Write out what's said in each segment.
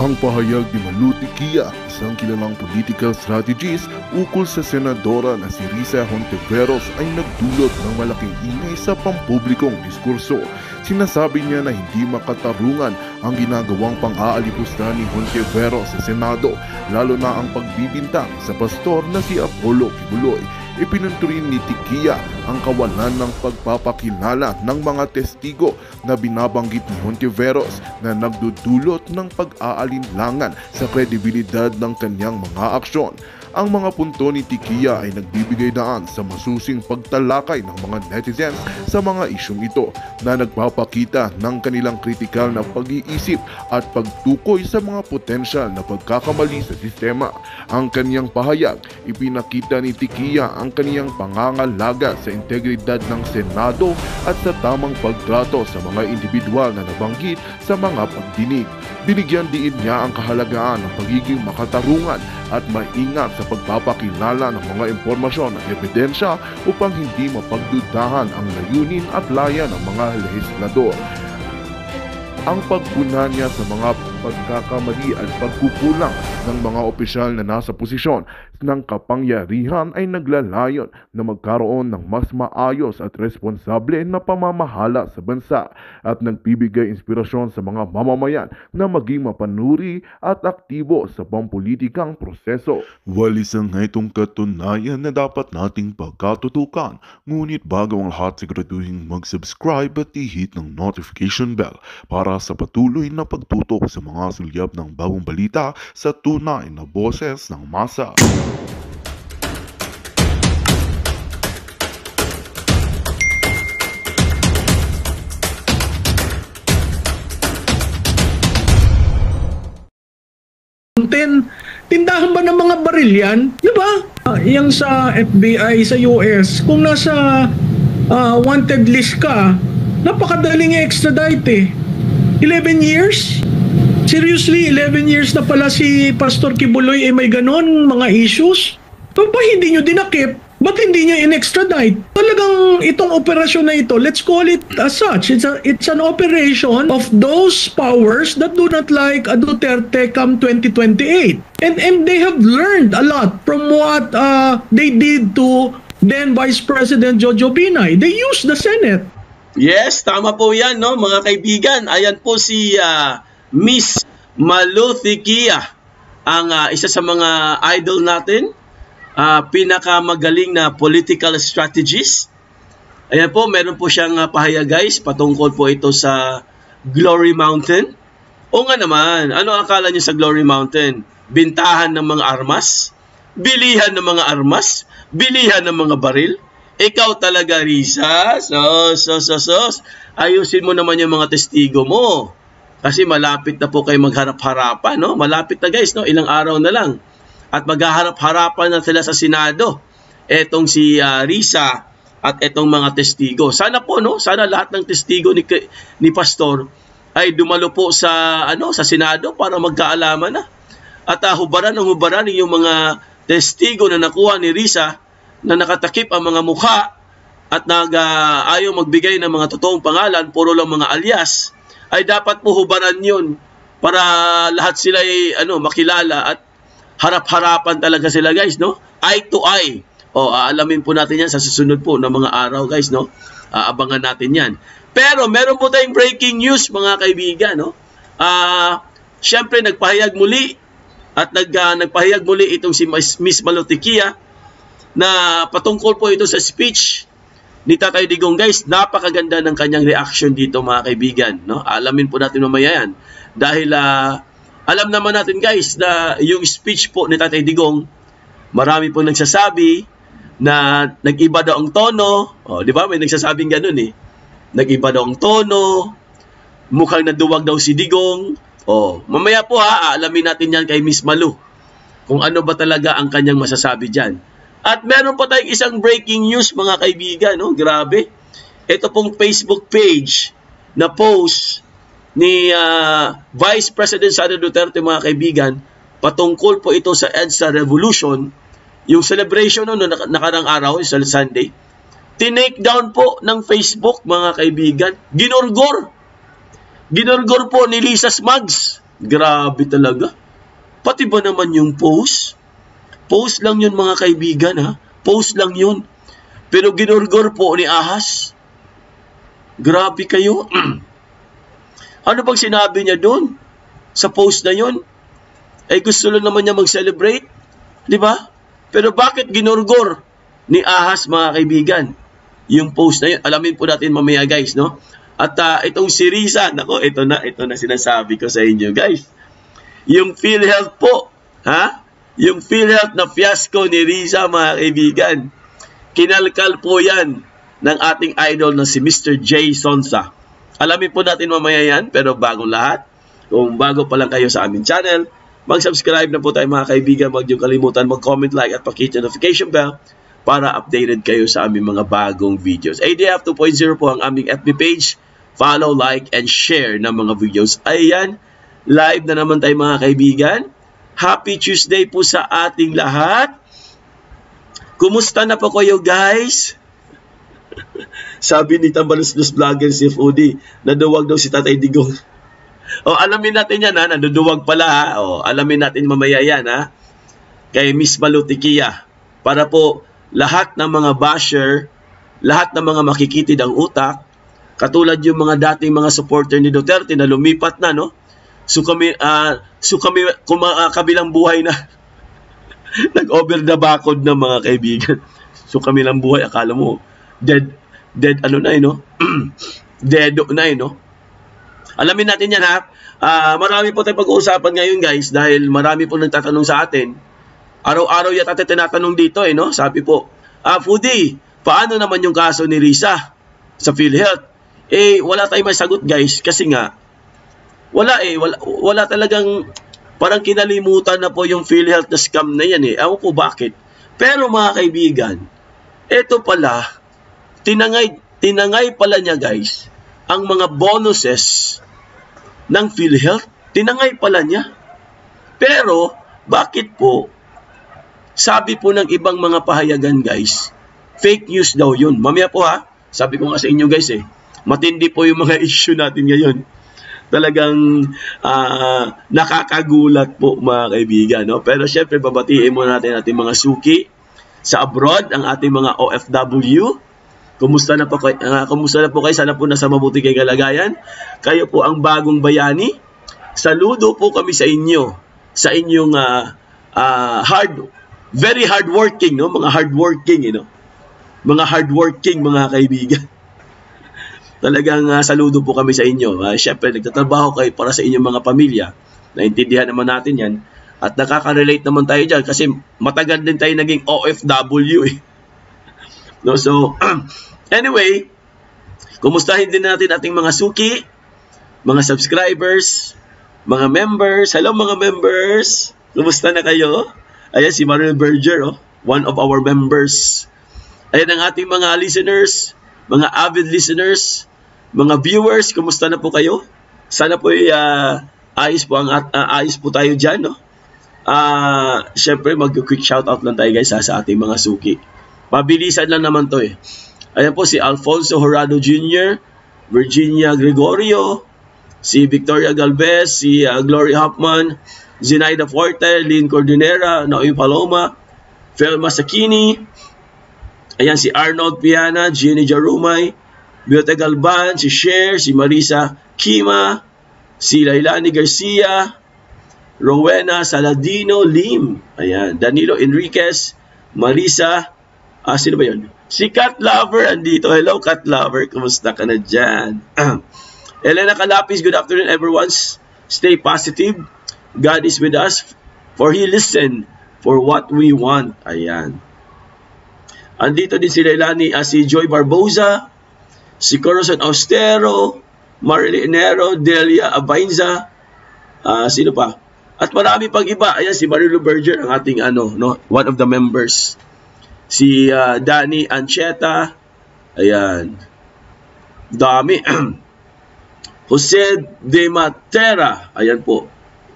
Ang pahayag ni Maluti Kia, isang kilalang political strategist ukol sa senadora na si Risa Hontiveros ay nagdulot ng malaking ingay sa pampublikong diskurso. Sinasabi niya na hindi makatarungan ang ginagawang pang-aalipusta ni Hontiveros sa Senado, lalo na ang pagbibintang sa pastor na si Apollo Kibuloy. Ipinunturin ni Tikia ang kawalan ng pagpapakilala ng mga testigo na binabanggit ni Hontiveros na nagdudulot ng pag-aalinlangan sa kredibilidad ng kanyang mga aksyon. Ang mga punto ni Tikia ay nagbibigay daan sa masusing pagtalakay ng mga netizens sa mga isyong ito na nagpapakita ng kanilang kritikal na pag-iisip at pagtukoy sa mga potensyal na pagkakamali sa sistema. Ang kanyang pahayag, ipinakita ni Tikia ang kaniyang pangangalaga sa integridad ng Senado at sa tamang pagtrato sa mga individual na nabanggit sa mga pagdinig. Binigyan diin niya ang kahalagaan ng pagiging makatarungan at maingat sa pagpapakilala ng mga impormasyon at ebidensya upang hindi mapagdudahan ang layunin at laya ng mga lehislador. Ang pagpuna niya sa mga pagkakamali at pagkukulang ng mga opisyal na nasa posisyon ng kapangyarihan ay naglalayon na magkaroon ng mas maayos at responsable na pamamahala sa bansa at nagbibigay inspirasyon sa mga mamamayan na maging mapanuri at aktibo sa pampulitikang proseso. Walis ang itong katunayan na dapat nating pagkatutukan, ngunit bago ang lahat siguraduhin mag-subscribe at i-hit ng notification bell para sa patuloy na pagtutok sa mga sulyap ng bagong balita sa tunay na boses ng masa. Tindahan ba ng mga baril yan? Di ba? Yang sa FBI sa US, kung nasa wanted list ka, napakadaling extradite eh. 11 years? Seriously, 11 years na pala si Pastor Kibuloy may ganon mga issues? Pa hindi nyo dinakip? Ba't hindi nyo in-extradite? Talagang itong operasyon na ito, let's call it as such. It's an operation of those powers that do not like a Duterte come 2028. And they have learned a lot from what they did to then Vice President Jojo Binay. They used the Senate. Yes, tama po yan, no, mga kaibigan. Ayan po si Miss Maluti Kia, ang isa sa mga idol natin. Pinakamagaling na political strategist. Ayan po, meron po siyang pahayag guys, patungkol po ito sa Glory Mountain. O nga naman, ano akala niyo sa Glory Mountain? Bintahan ng mga armas? Bilihan ng mga armas? Bilihan ng mga baril? Ikaw talaga, Risa. Sos. Ayusin mo naman yung mga testigo mo. Kasi malapit na po kayo magharap-harapan, no? Malapit na guys, no? Ilang araw na lang. At maghaharap-harapan na sila sa Senado. Etong si Risa at etong mga testigo. Sana po, no? Sana lahat ng testigo ni Pastor ay dumalo po sa Senado para magkaalaman na. At hubaran yung mga testigo na nakuha ni Risa na nakatakip ang mga mukha at ayaw magbigay ng mga totoong pangalan, puro lang mga alias, ay dapat po hubaran yun para lahat sila ay makilala at harap-harapan talaga sila guys, no? Eye to eye. Aalamin po natin yan sa susunod po na mga araw guys, no? Abangan natin yan. Pero meron po tayong breaking news mga kaibigan, no? Siyempre nagpahayag muli at nagpahayag muli itong si Miss Maluti Kia na patungkol po ito sa speech ni Tatay Digong guys. Napakaganda ng kanyang reaction dito mga kaibigan, no? Alamin po natin mamaya yan. Dahil alam naman natin guys na yung speech po ni Tatay Digong, marami po nagsasabi na nag-iba daw ang tono. Di ba? May nagsasabing ganun eh. Nag-iba daw ang tono, mukhang naduwag daw si Digong. Mamaya po alamin natin yan kay Miss Malu kung ano ba talaga ang kanyang masasabi dyan. At meron pa tayong isang breaking news mga kaibigan, no? Grabe. Ito pong Facebook page na post ni Vice President Sara Duterte mga kaibigan, patungkol po ito sa EDSA Revolution, yung celebration no nakarang araw, sa Sunday. Tinake down po ng Facebook mga kaibigan. Ginorgor po ni Lisa Smugs Grabe talaga. Pati ba naman yung post? Post lang yun mga kaibigan ha. Post lang yun. Pero ginurgor po ni Ahas. Grabe kayo. Ano bang sinabi niya doon? Sa post na yun? Ay gusto lang naman niya mag-celebrate. Di ba? Pero bakit ginurgor ni Ahas mga kaibigan? Yung post na yun. Alamin po natin mamaya guys, no? At itong si Risa, nako, ito na sinasabi ko sa inyo guys. Yung PhilHealth po, ha? Yung PhilHealth na fiasco ni Risa mga kaibigan. Kinalkal po yan ng ating idol na si Mr. J. Sonsa. Alamin po natin mamaya yan, pero bagong lahat, kung bago pa lang kayo sa aming channel, mag-subscribe na po tayo mga kaibigan, huwag niyong kalimutan mag-comment, like at pakita notification bell para updated kayo sa aming mga bagong videos. ADF 2.0 po ang aming FB page. Follow, like, and share ng mga videos. Ayan, live na naman tayo mga kaibigan. Happy Tuesday po sa ating lahat. Kumusta na po kayo guys? Sabi ni Tambaluslos Vlogger si FOD, naduwag daw si Tatay Digong. O, alamin natin yan ha, naduduwag pala ha. O, alamin natin mamaya yan ha. Kay Miss Malutikia. Para po lahat ng mga basher, lahat ng mga makikitid ang utak, katulad yung mga dating mga supporter ni Duterte na lumipat na, no? So kami kabilang buhay na nag-over the backod ng mga kaibigan. So kami lang buhay, akala mo dead ano na no? Dead na no? Alamin natin yan ha. Marami po tayong pag-uusapan ngayon guys dahil marami po nagtatanong sa atin. Araw-araw yata tinatanong dito no? Sabi po, Foodie, paano naman yung kaso ni Risa sa PhilHealth? Wala tayong masagot guys kasi nga wala talagang parang kinalimutan na po yung PhilHealth na scam na yan Ewan ko bakit. Pero mga kaibigan, ito pala, tinangay pala niya guys, ang mga bonuses ng PhilHealth. Tinangay pala niya. Pero, bakit po, sabi po ng ibang mga pahayagan guys, fake news daw yun. Mamaya po ha, sabi ko nga sa inyo guys matindi po yung mga issue natin ngayon. Talagang nakakagulat po mga kaibigan. No? Pero syempre, babatiin muna natin ating mga suki sa abroad, ang ating mga OFW. Kumusta na po kayo? Sana po nasa mabuti kayong kalagayan. Kayo po ang bagong bayani. Saludo po kami sa inyo. Sa inyong very hardworking, no? Mga hardworking, mga hardworking mga kaibigan. Talagang saludo po kami sa inyo. Siyempre, nagtatrabaho kayo para sa inyong mga pamilya. Naintindihan naman natin yan. At nakaka-relate naman tayo dyan kasi matagal din tayo naging OFW No, so, anyway, kumustahin din natin ating mga suki, mga subscribers, mga members. Hello mga members! Kumusta na kayo? Ayan si Manuel Berger, one of our members. Ayan ang ating mga listeners, mga avid listeners, mga viewers, kumusta na po kayo? Sana po ayos po tayo dyan, no? Siyempre, mag-quick shoutout lang tayo guys sa ating mga suki. Mabilisan lang naman to Ayan po si Alfonso Horado Jr., Virginia Gregorio, si Victoria Galvez, si Gloria Hoffman, Zenaida Forte, Lynn Cordinera, Naomi Paloma, Felma Sakini, ayan si Arnold Piana, Jenny Jarumay, Biote Galban, si Cher, si Marisa Kima, si Lailani Garcia, Rowena Saladino Lim, ayan, Danilo Enriquez, Marisa, sino ba yun? Si Cat Lover andito. Hello Cat Lover, kumusta ka na dyan? Elena Calapis, good afternoon everyone. Stay positive. God is with us, for He listen for what we want. Ayan. Andito din si Leilani, si Joy Barboza, si Corazon Austero, Marily Enero, Delia Abainza, sino pa? At marami pang iba. Ayan, si Marilu Berger, ang ating one of the members. Si Danny Ancheta, ayan. Dami. Jose De Matera, ayan po.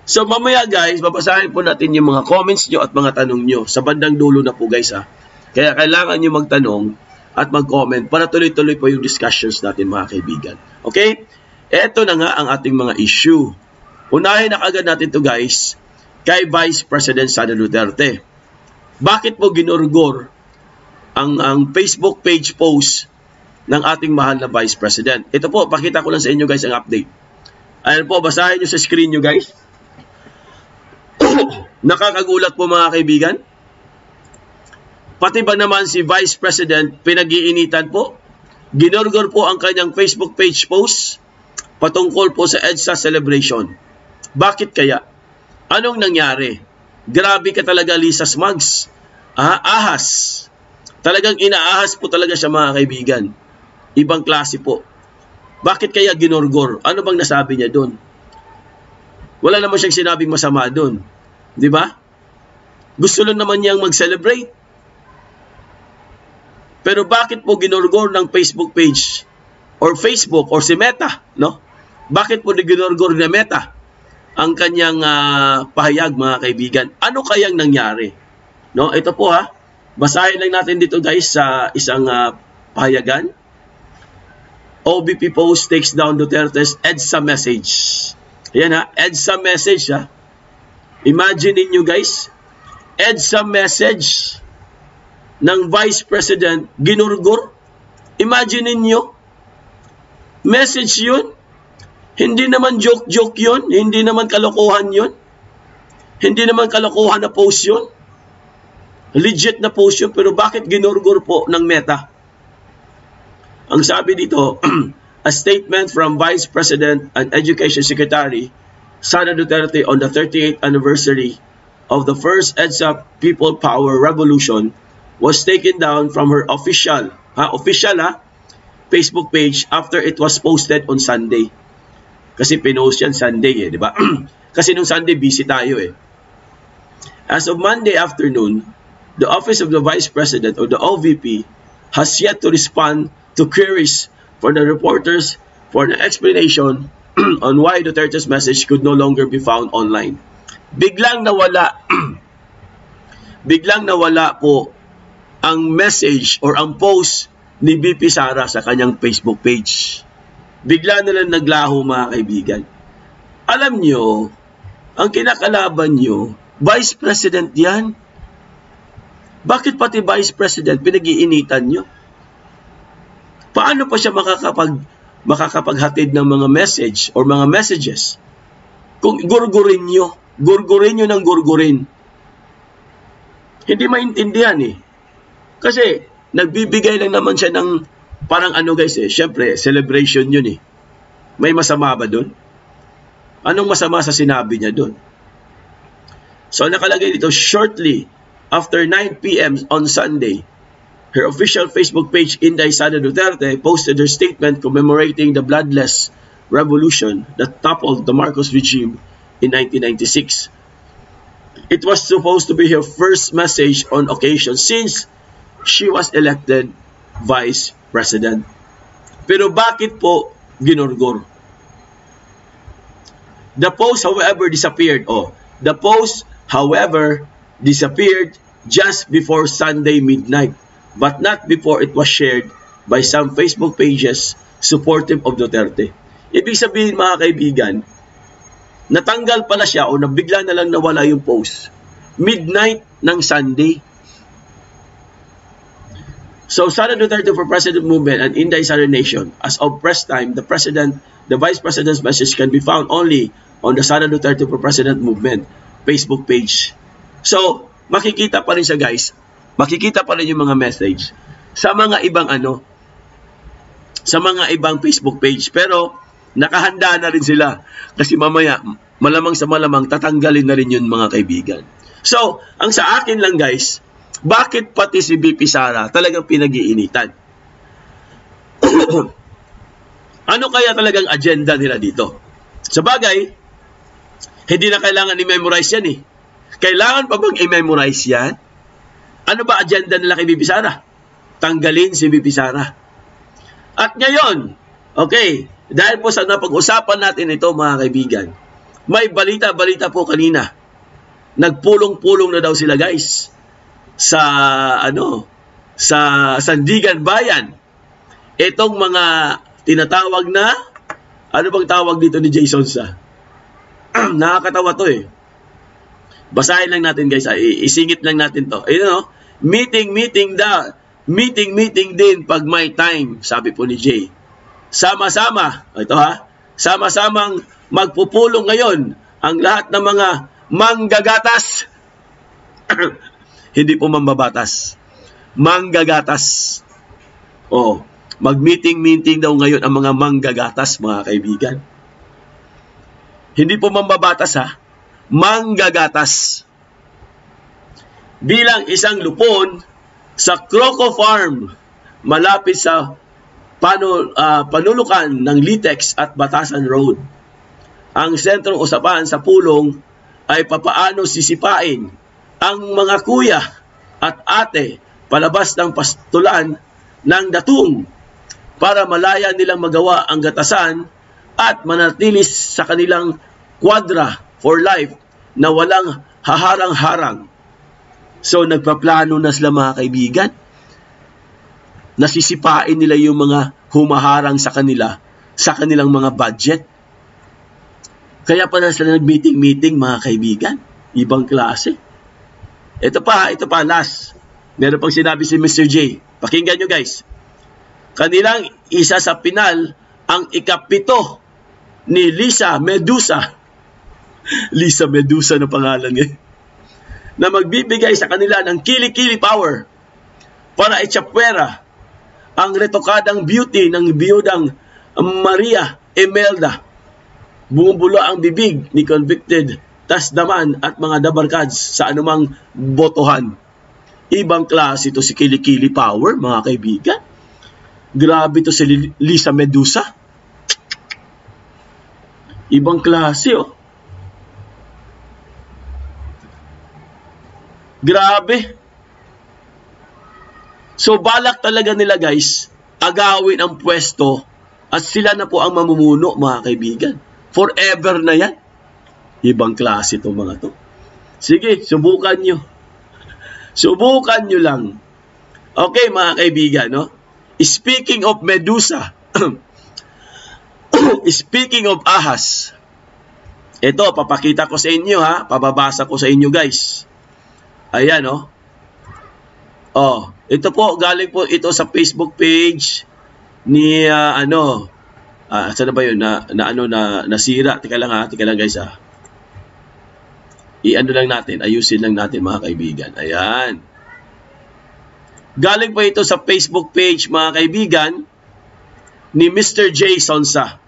So mamaya guys, babasahin po natin yung mga comments nyo at mga tanong nyo. Sa bandang dulo na po guys Kaya kailangan nyo magtanong at mag-comment para tuloy-tuloy po yung discussions natin mga kaibigan. Okay? Eto na nga ang ating mga issue. Unahin na agad natin to guys kay Vice President Sara Duterte. Bakit po ginurgor ang Facebook page post ng ating mahal na Vice President? Ito po, pakita ko lang sa inyo guys ang update. Ayan po, basahin nyo sa screen nyo guys. Nakakagulat po mga kaibigan. Pati ba naman si Vice President pinag-iinitan po? Ginurgor po ang kanyang Facebook page post patungkol po sa EDSA celebration. Bakit kaya? Anong nangyari? Grabe ka talaga, Lisa Smugs. Ahas. Talagang inaahas po talaga siya mga kaibigan. Ibang klase po. Bakit kaya ginurgor? Ano bang nasabi niya doon? Wala naman siyang sinabing masama doon. Di ba? Gusto lang naman niyang mag-celebrate. Pero bakit po ginurgor ng Facebook page or Facebook or si Meta, no? Bakit po ginurgor na Meta ang kanyang pahayag mga kaibigan? Ano kayang nangyari? No, ito po ha. Basahin lang natin dito guys sa isang pahayagan. OBP post takes down Duterte's EDSA message. Ayan ha, EDSA message ha. Imagine niyo guys, EDSA message ng Vice President ginurgor. Imagine niyo, message yun. Hindi naman joke-joke yun. Hindi naman kalokohan yun. Hindi naman kalokohan na post yun. Legit na post yun. Pero bakit ginurgor po ng Meta? Ang sabi dito, a statement from Vice President and Education Secretary Sara Duterte on the 38th anniversary of the first EDSA People Power Revolution was taken down from her official Facebook page after it was posted on Sunday. Kasi pinost yan Sunday di ba? Kasi nung Sunday busy tayo As of Monday afternoon, the Office of the Vice President or the OVP has yet to respond to queries for the reporters for an explanation on why Duterte's message could no longer be found online. Biglang nawala po ang message or ang post ni VP Sara sa kanyang Facebook page. Bigla na lang naglaho mga kaibigan. Alam nyo, ang kinakalaban nyo, Vice President yan. Bakit pati Vice President pinag-iinitan nyo? Paano pa siya makakapaghatid ng mga message or mga messages kung gurgurin nyo ng gurgurin? Hindi maintindihan Kasi nagbibigay lang naman siya ng parang guys syempre celebration yun May masama ba doon? Anong masama sa sinabi niya doon? So nakalagay dito, shortly after 9 p.m. on Sunday, her official Facebook page, Inday Sara Duterte, posted her statement commemorating the bloodless revolution that toppled the Marcos regime in 1996. It was supposed to be her first message on occasion since she was elected Vice President. Pero bakit po ginurgor? The post, however, disappeared. The post, however, disappeared just before Sunday midnight, but not before it was shared by some Facebook pages supportive of Duterte. Ibig sabihin mga kaibigan, natanggal pala siya o nabigla na lang nawala yung post. Midnight ng Sunday. So Sara Duterte for President Movement and Inday Sara Nation, as of press time, the Vice President's message can be found only on the Sara Duterte for President Movement Facebook page. So, makikita pa rin siya guys. Makikita pa rin yung mga message sa mga ibang sa mga ibang Facebook page. Pero, nakahanda na rin sila. Kasi mamaya, malamang sa malamang, tatanggalin na rin yun mga kaibigan. So, ang sa akin lang guys, bakit pati si VP Sara talagang pinag-iinitan? Ano kaya talagang agenda nila dito? Sa bagay, hindi na kailangan i-memorize yan Kailangan pa bang i-memorize yan? Ano ba agenda nila kay VP Sara? Tanggalin si VP Sara. At ngayon, dahil po sa napag-usapan natin ito mga kaibigan, may balita po kanina. Nagpulong-pulong na daw sila guys sa Sandigan Bayan. Itong mga tinatawag na, ano bang tawag dito ni Jason sa? Nakakatawa to eh. Basahin lang natin guys, isingit lang natin to. Ayun, meeting din pag may time, sabi po ni Jay. Sama-sama, ito sama-samang magpupulong ngayon ang lahat ng mga manggagatas. Hindi po mambabatas. Manggagatas. Mag-meeting daw ngayon ang mga manggagatas, mga kaibigan. Hindi po mambabatas manggagatas. Bilang isang lupon sa Croco Farm, malapit sa panulukan ng Litex at Batasan Road. Ang sentrong usapan sa pulong ay papaano sisipain ang mga kuya at ate palabas ng pastulan ng datung para malaya nilang magawa ang gatasan at manatilis sa kanilang kwadra for life na walang haharang-harang. So nagpaplano na sila, mga kaibigan. Nasisipain nila yung mga humaharang sa kanila, sa kanilang mga budget. Kaya pa na sila nag-meeting, mga kaibigan. Ibang klase. Ito pa, last. Meron pang sinabi si Mr. J. Pakinggan nyo guys. Kanilang isa sa pinal ang ikapito ni Lisa Medusa. Lisa Medusa na pangalan niya. Na magbibigay sa kanila ng kili-kili power para itsapwera ang retokadang beauty ng biyudang Maria Imelda. Bumubulo ang bibig ni convicted tasdaman at mga dabarkads sa anumang botohan. Ibang klase ito si kili-kili power, mga kaibigan. Grabe ito si Lisa Medusa. Ibang klase, Grabe. So balak talaga nila guys, agawin ang pwesto at sila na po ang mamumuno, mga kaibigan. Forever na yan. Ibang klase itong mga to. Sige, subukan nyo. Subukan nyo lang. Okay, mga kaibigan, Speaking of Medusa, speaking of ahas, ito, papakita ko sa inyo, pababasa ko sa inyo, guys. Ayan, ito po, galing po ito sa Facebook page ni, saan na ba yun, nasira. Tika lang guys, ayusin lang natin, mga kaibigan. Ayan. Galing po ito sa Facebook page, mga kaibigan, ni Mr. J. Sonsa.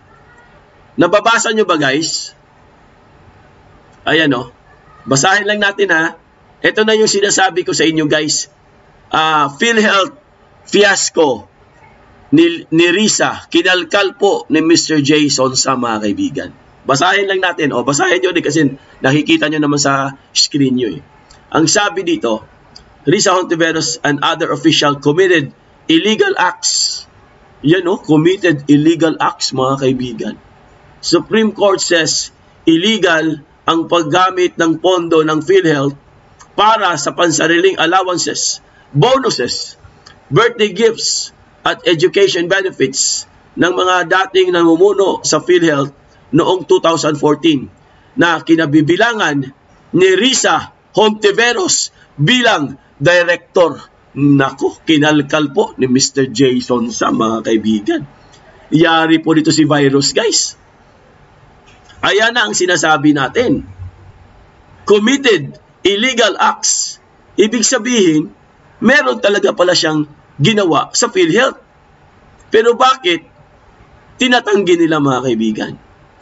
Nababasa nyo ba, guys? Ayan, basahin lang natin, Ito na yung sinasabi ko sa inyo, guys. PhilHealth fiasco ni Risa, kinalkal po ni Mr. J. Sonsa, mga kaibigan. Basahin lang natin. Basahin nyo kasi nakikita nyo naman sa screen nyo. Ang sabi dito, Risa Hontiveros and other official committed illegal acts. Yan, committed illegal acts, mga kaibigan. Supreme Court says illegal ang paggamit ng pondo ng PhilHealth para sa pansariling allowances, bonuses, birthday gifts, at education benefits ng mga dating namumuno sa PhilHealth noong 2014 na kinabibilangan ni Risa Hontiveros bilang director. Naku, kinalkal po ni Mr. Jason sa, mga kaibigan. Yari po dito si virus, guys. Ayan na ang sinasabi natin. Committed illegal acts. Ibig sabihin, meron talaga pala siyang ginawa sa PhilHealth. Pero bakit tinatanggi nila, mga kaibigan?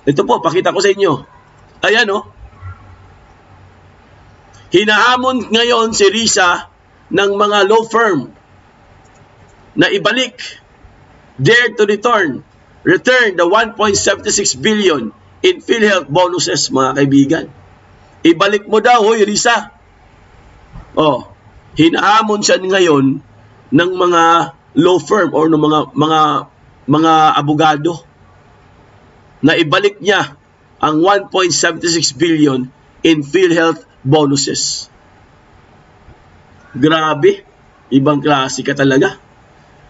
Ito po, pakita ko sa inyo. Ayan, hinahamon ngayon si Risa ng mga law firm na ibalik, dare to return the 1.76 billion in PhilHealth bonuses, mga kaibigan. Ibalik mo daw, hoy Risa. Hinahamon siya ngayon ng mga law firm or ng mga abogado na ibalik niya ang 1.76 billion in PhilHealth bonuses. Grabe, ibang klase ka talaga.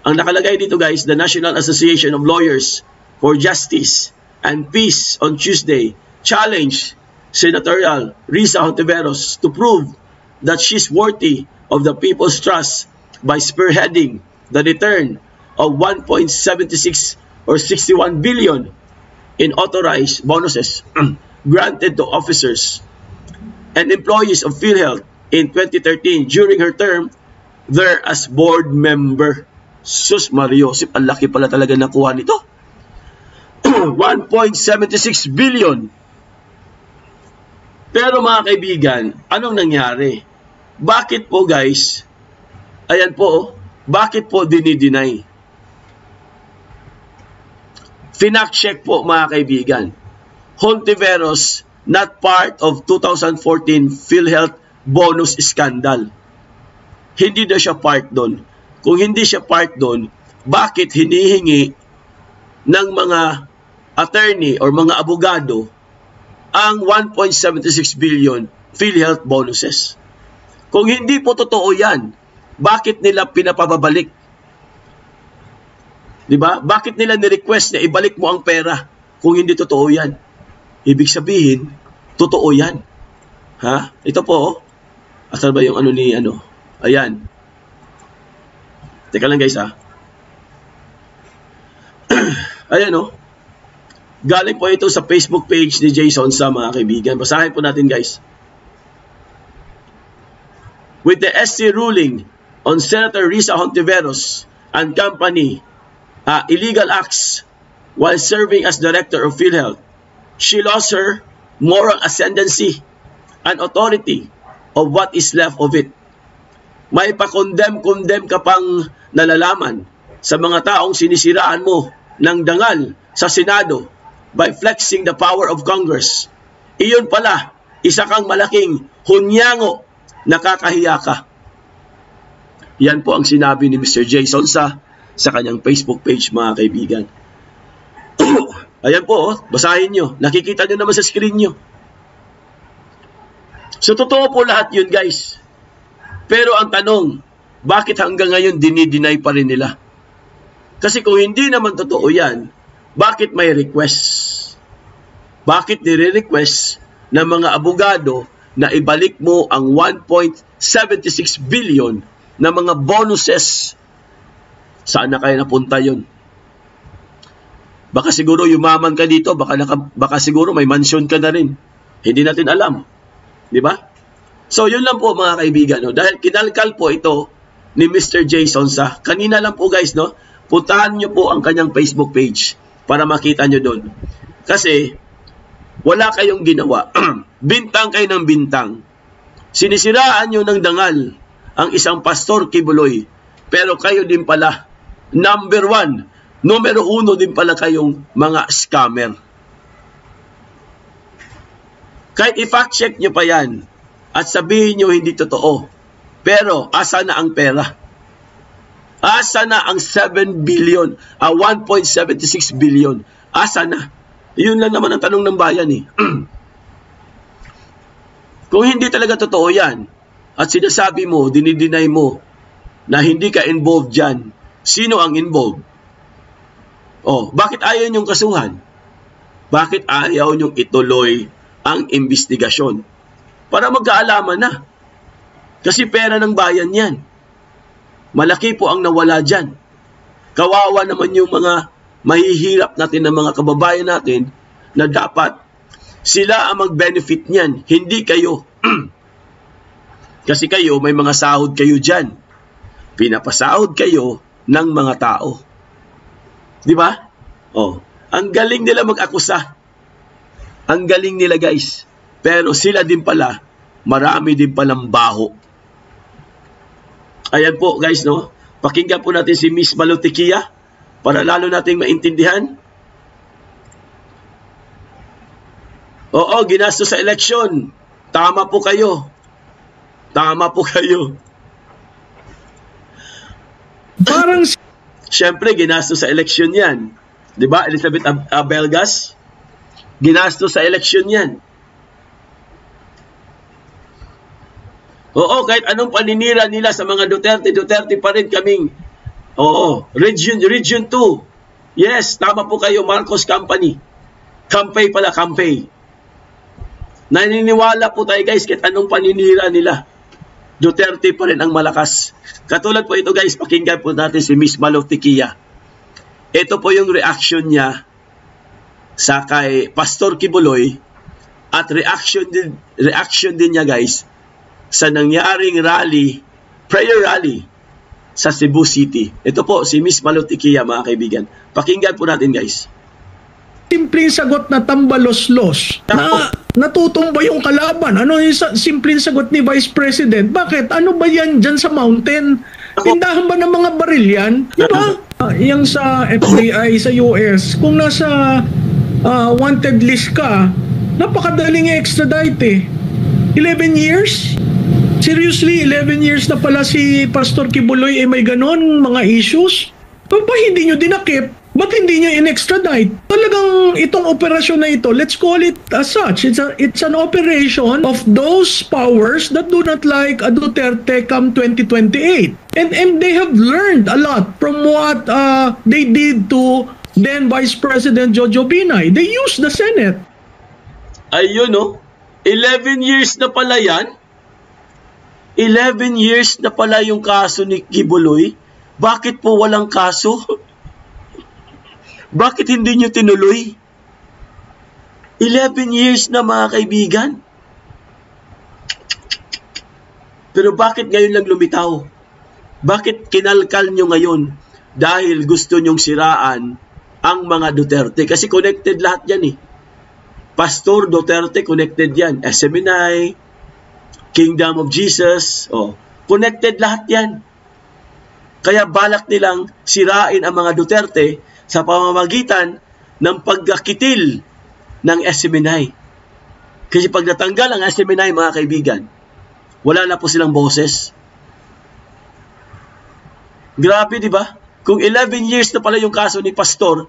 Ang nakalagay dito, guys, the National Association of Lawyers for Justice and Peace on Tuesday challenged Senatorial Risa Hontiveros to prove that she's worthy of the people's trust by spearheading the return of 1.76 or 61 billion in authorized bonuses granted to officers and employees of PhilHealth in 2013 during her term there as board member. Sus Mariosip, ang laki pala talaga nakuha nito. 1.76 billion. Pero mga kaibigan, anong nangyari? Bakit po guys? Ayan po, bakit po dinideny? Finact-check po mga kaibigan. Hontiveros not part of 2014 PhilHealth bonus scandal. Hindi na siya part doon. Kung hindi siya part doon, bakit hinihingi ng mga attorney or mga abogado ang 1.76 billion PhilHealth bonuses? Kung hindi po totoo yan, bakit nila pinapababalik? Diba? Bakit nila ni-request na ibalik mo ang pera kung hindi totoo yan? Ibig sabihin, totoo yan. Ha? Ito po, asan ba yung ano ni ano? Ayan. Teka lang guys ha. Ayan o. Galing po ito sa Facebook page ni Jason sa mga kaibigan. Basahin po natin guys. With the SC ruling on Senator Risa Hontiveros and company illegal acts while serving as director of PhilHealth, she lost her moral ascendancy and authority of what is left of it. May pa-condemn ka pang nalalaman sa mga taong sinisiraan mo ng dangal sa Senado by flexing the power of Congress. Iyon pala, isa kang malaking hunyango, nakakahiya ka. Yan po ang sinabi ni Mr. Jason sa kanyang Facebook page mga kaibigan. Ayan po, basahin nyo. Nakikita nyo naman sa screen nyo. So totoo po lahat yun guys. Pero ang tanong, bakit hanggang ngayon dinideny pa rin nila? Kasi kung hindi naman totoo yan, bakit may request? Bakit nire-request ng mga abogado na ibalik mo ang 1.76 billion na mga bonuses? Saan na kaya napunta yun? Baka siguro yumaman ka dito, baka siguro may mansion ka na rin. Hindi natin alam. Di ba? So yun lang po mga kaibigan. No? Dahil kinalkal po ito ni Mr. Jason sa kanina lang po guys. No? Puntahan nyo po ang kanyang Facebook page para makita nyo doon. Kasi wala kayong ginawa. Bintang kayo ng bintang. Sinisiraan nyo ng dangal ang isang pastor Kibuloy. Pero kayo din pala, number 1 din pala kayong mga scammer. Kahit i-fact check nyo pa yan at sabihin nyo hindi totoo. Pero asa na ang pera? Asa na ang 7 billion, 1.76 billion? Asa na? Yun lang naman ang tanong ng bayan eh. Kung hindi talaga totoo yan at sinasabi mo, dinideny mo na hindi ka involved dyan, sino ang involved? Oh, bakit ayaw niyong kasuhan? Bakit ayaw niyong ituloy ang investigasyon? Para magkaalaman na. Kasi pera ng bayan yan. Malaki po ang nawala dyan. Kawawa naman yung mga mahihirap natin ng mga kababayan natin na dapat sila ang mag-benefit niyan, hindi kayo. Kasi kayo, may mga sahod kayo dyan. Pinapasahod kayo ng mga tao. Di ba? Oh, ang galing nila mag-akusa. Ang galing nila guys. Pero sila din pala, marami din palang baho. Ayan po guys, no? Pakinggan po natin si Miss Malutikia para lalo nating maintindihan. Oo, ginastos sa eleksyon. Tama po kayo. Tama po kayo. Parang Siyempre, ginastos sa eleksyon yan. Di ba, Elizabeth Abelgas? Ginastos sa eleksyon yan. Oo, kahit anong paninira nila sa mga Duterte pa rin kaming. Oo, Region 2. Yes, tama po kayo, Marcos Company. Campay pala, Campay. Naniniwala po tayo guys, kahit anong paninira nila, Duterte pa rin ang malakas. Katulad po ito guys, pakinggan po natin si Miss Malutikia. Ito po yung reaction niya sa kay Pastor Kibuloy at reaction din niya guys sa nangyaring rally, prayer rally sa Cebu City. Ito po si Miss Malutikia mga kaibigan. Pakinggan po natin guys. Simpleng sagot na tambalos-los na natutumba yung kalaban. Ano yung simpleng sagot ni Vice President? Bakit? Ano ba yan dyan sa mountain? Tindahan ba ng mga baril yan? Di ba? Yang sa FBI sa US, kung nasa wanted list ka, napakadaling extradite eh. 11 years? Seriously, 11 years na pala si Pastor Kibuloy may ganon mga issues? Ba hindi nyo dinakip? Ba't hindi nyo in-extradite? Talagang itong operasyon na ito, let's call it as such. It's an operation of those powers that do not like a Duterte come 2028. And they have learned a lot from what they did to then Vice President Jojo Binay. They used the Senate. Ayun no, 11 years na pala yan. 11 years na pala yung kaso ni Kibuloy. Bakit po walang kaso? Bakit hindi nyo tinuloy? 11 years na mga kaibigan. Pero bakit ngayon lang lumitaw? Bakit kinalkal nyo ngayon? Dahil gusto nyong siraan ang mga Duterte. Kasi connected lahat yan eh. Pastor Duterte connected yan. SMNI, Kingdom of Jesus, connected lahat yan. Kaya balak nilang sirain ang mga Duterte sa pamamagitan ng pagkakitil ng SMNI. Kasi pag natanggal ang SMNI, mga kaibigan, wala na po silang boses. Grabe, di ba? Kung 11 years na pala yung kaso ni Pastor,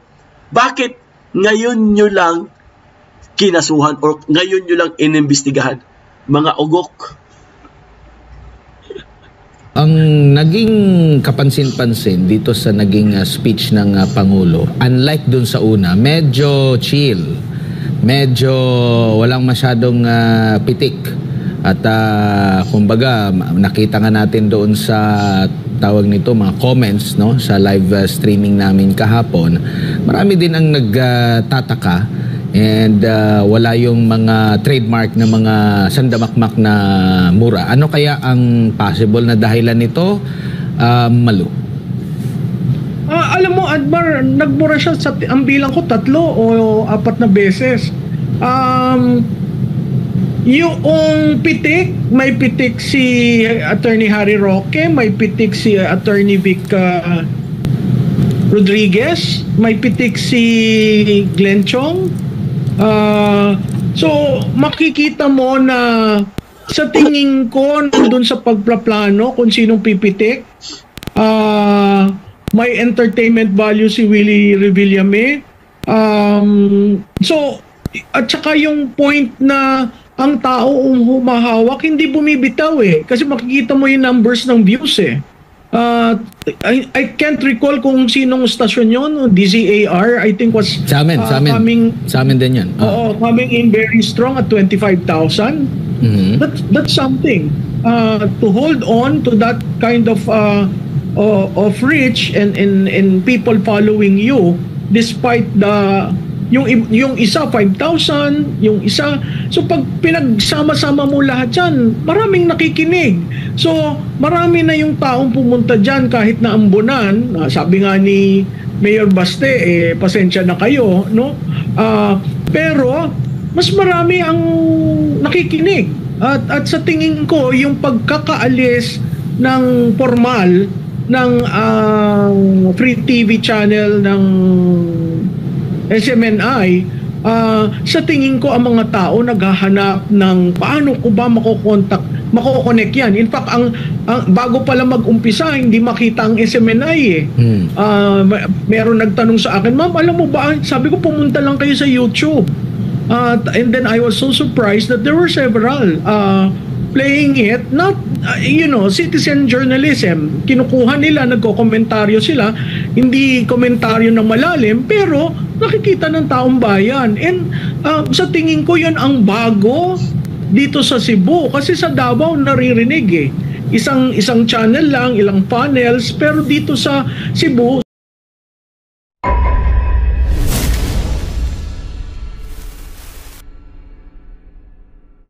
bakit ngayon nyo lang kinasuhan o ngayon nyo lang inimbestigahan? Mga ugok. Ang naging kapansin-pansin dito sa naging speech ng Pangulo, unlike dun sa una, medyo chill. Medyo walang masyadong pitik. At kumbaga, nakita nga natin doon sa tawag nito, mga comments no, sa live streaming namin kahapon. Marami din ang nagtataka and wala yung mga trademark na mga sandamakmak na mura. Ano kaya ang possible na dahilan nito, Malu? Alam mo, Admar, nagmura siya sa, ang bilang ko 3 o 4 na beses. Yung pitik, may pitik si Attorney Harry Roque, may pitik si Attorney Vic Rodriguez, may pitik si Glenn Chong. So makikita mo na sa tingin ko nandun sa pagplaplano kung sinong pipitik. May entertainment value si Willie Revillame. So at saka yung point na ang tao humahawak hindi bumibitaw eh, kasi makikita mo yung numbers ng views eh. I can't recall kung sinong stasyon yun. DZAR, I think was sa amin din yan. Oo, coming in very strong at 25,000. That's something. To hold on to that kind of reach and people following you despite the yung isa 5,000, yung isa, so pag pinagsama-sama mo lahat yan, maraming nakikinig. So marami na yung taong pumunta dyan kahit na ambunan. Sabi nga ni Mayor Baste, pasensya na kayo, no? Pero mas marami ang nakikinig. At sa tingin ko, yung pagkakaalis ng formal ng free TV channel ng SMNI, sa tingin ko ang mga tao naghahanap ng paano ko ba mako-connect yan. In fact, ang bago pala mag-umpisa, hindi makita ang SMNI eh. Meron nagtanong sa akin, ma'am, alam mo ba, sabi ko pumunta lang kayo sa YouTube. And then I was so surprised that there were several playing it, not, citizen journalism. Kinukuha nila, nagko-komentaryo sila, hindi komentaryo na malalim, pero nakikita ng taong bayan. And sa tingin ko yan ang bago dito sa Cebu. Kasi sa Davao naririnig eh. Isang channel lang, ilang panels, pero dito sa Cebu,